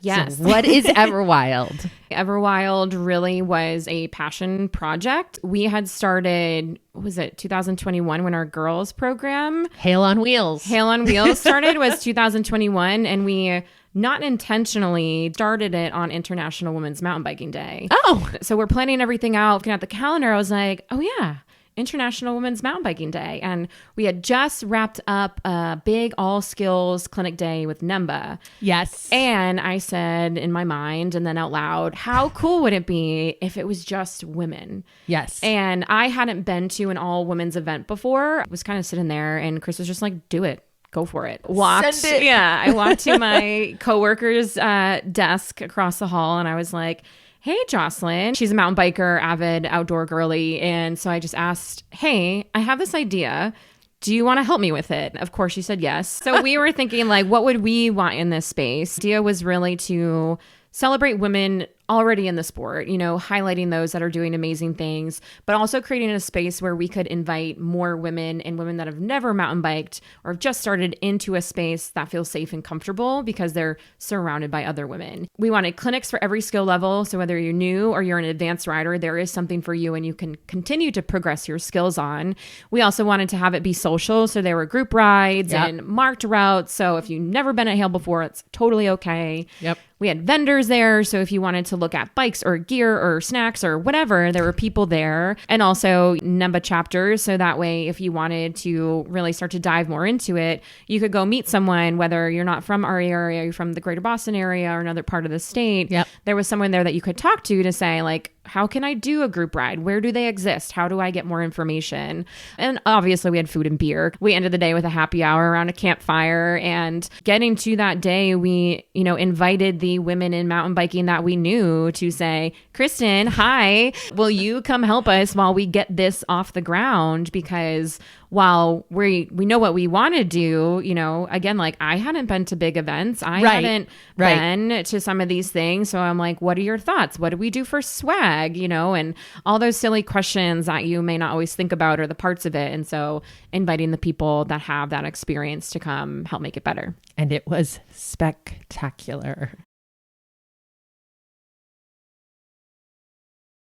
Yes. So what is Everwild? Everwild really was a passion project. We had started, what was it, 2021 when our girls program, Hale on Wheels. Hale on Wheels started was 2021. And we not intentionally started it on International Women's Mountain Biking Day. Oh, So we're planning everything out. Looking at the calendar, I was like, oh yeah, International Women's Mountain Biking Day. And we had just wrapped up a big all skills clinic day with NEMBA. yes. And I said in my mind and then out loud, how cool would it be if it was just women? Yes. And I hadn't been to an all women's event before. I was kind of sitting there and Chris was just like, do it. Go for it. Send it. Yeah. I walked to my coworker's desk across the hall and I was like, hey, Jocelyn. She's a mountain biker, avid outdoor girly. And so I just asked, hey, I have this idea. Do you want to help me with it? Of course, she said yes. So we were thinking like, what would we want in this space? The idea was really to celebrate women already in the sport, you know, highlighting those that are doing amazing things, but also creating a space where we could invite more women and women that have never mountain biked or have just started into a space that feels safe and comfortable because they're surrounded by other women. We wanted clinics for every skill level. So whether you're new or you're an advanced rider, there is something for you and you can continue to progress your skills on. We also wanted to have it be social. So there were group rides and marked routes. So if you've never been at Hale before, it's totally okay. Yep. We had vendors there. So if you wanted to look at bikes or gear or snacks or whatever, there were people there. And also NEMBA chapters. So that way, if you wanted to really start to dive more into it, you could go meet someone, whether you're not from our area, you're from the greater Boston area or another part of the state. Yep. There was someone there that you could talk to say like, how can I do a group ride? Where do they exist? How do I get more information? And obviously we had food and beer. We ended the day with a happy hour around a campfire, and getting to that day, we, you know, invited the women in mountain biking that we knew to say, Kristin, hi, will you come help us while we get this off the ground? Because while we know what we want to do, you know, again, like I hadn't been to big events. I hadn't been to some of these things. So I'm like, what are your thoughts? What do we do for swag? You know, and all those silly questions that you may not always think about or the parts of it. And so inviting the people that have that experience to come help make it better. And it was spectacular.